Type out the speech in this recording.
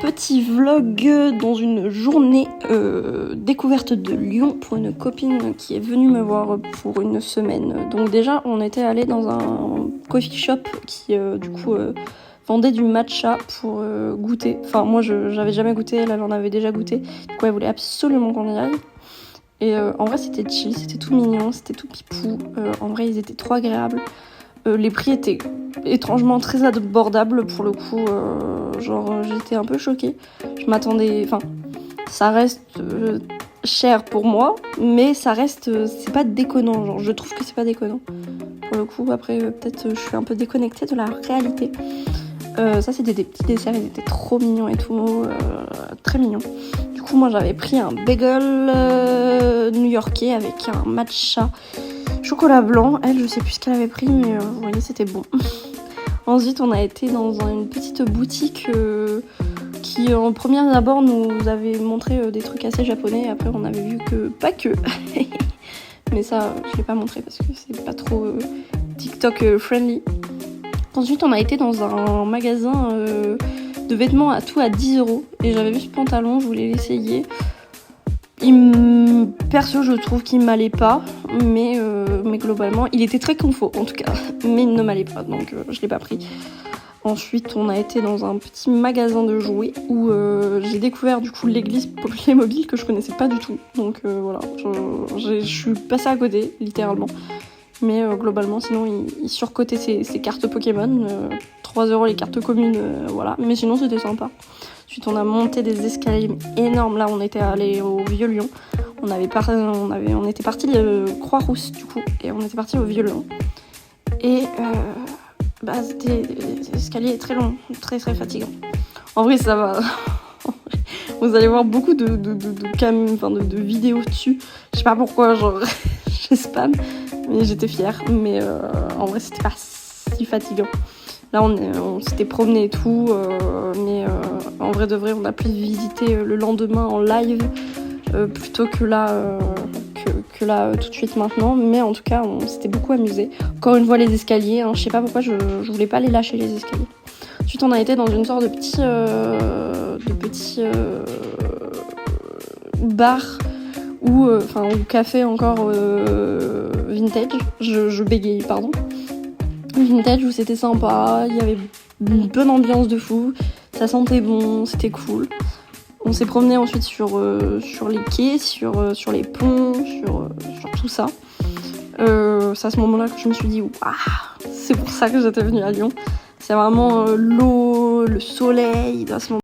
petit vlog dans une journée découverte de Lyon pour une copine qui est venue me voir pour une semaine. Donc déjà on était allé dans un coffee shop qui vendait du matcha pour goûter. Enfin moi j'avais jamais goûté, elle en avait déjà goûté. Du coup elle voulait absolument qu'on y aille. Et en vrai c'était chill, c'était tout mignon, c'était tout pipou. En vrai ils étaient trop agréables. Les prix étaient étrangement très abordables pour le coup, j'étais un peu choquée. Je m'attendais, enfin ça reste cher pour moi, mais ça reste, c'est pas déconnant, genre je trouve que c'est pas déconnant. Pour le coup après peut-être je suis un peu déconnectée de la réalité. Ça c'était des petits desserts, ils étaient trop mignons et tout, très mignons. Du coup moi j'avais pris un bagel new-yorkais avec un matcha chocolat blanc. Elle, je sais plus ce qu'elle avait pris, mais vous voyez, c'était bon. Ensuite, on a été dans une petite boutique qui, en premier abord, nous avait montré des trucs assez japonais. Après, on avait vu que pas que. Mais ça, je l'ai pas montré parce que c'est pas trop TikTok friendly. Ensuite, on a été dans un magasin de vêtements à 10€. Et j'avais vu ce pantalon, je voulais l'essayer. Perso, je trouve qu'il m'allait pas, mais globalement, il était très confort en tout cas, mais il ne m'allait pas, donc je l'ai pas pris. Ensuite, on a été dans un petit magasin de jouets où j'ai découvert du coup l'église Playmobil que je connaissais pas du tout, donc voilà, je suis passée à côté, littéralement. Mais globalement, sinon, il surcotait ses cartes Pokémon, 3€ les cartes communes, voilà, mais sinon c'était sympa. Ensuite, on a monté des escaliers énormes. Là, on était allé au Vieux-Lyon. On était parti de Croix-Rousse, du coup, et on était parti au Vieux-Lyon. Et c'était des escaliers très longs, très très fatigants. En vrai, ça va. Vous allez voir beaucoup de vidéos dessus. Je sais pas pourquoi, genre, je spam, mais j'étais fière. Mais en vrai, c'était pas si fatigant. Là, on s'était promené et tout, mais en vrai de vrai, on a pu visiter le lendemain en live plutôt que là, tout de suite maintenant. Mais en tout cas, on s'était beaucoup amusé. Encore une fois, les escaliers, hein, je sais pas pourquoi je voulais pas les lâcher, les escaliers. Ensuite, on a été dans une sorte de petit bar ou café encore vintage. Je bégaye, pardon. Vintage où c'était sympa, il y avait une bonne ambiance de fou, ça sentait bon, c'était cool. On s'est promené ensuite sur les quais, sur les ponts, sur tout ça. C'est à ce moment-là que je me suis dit, waouh, c'est pour ça que j'étais venue à Lyon. C'est vraiment l'eau, le soleil, à ce moment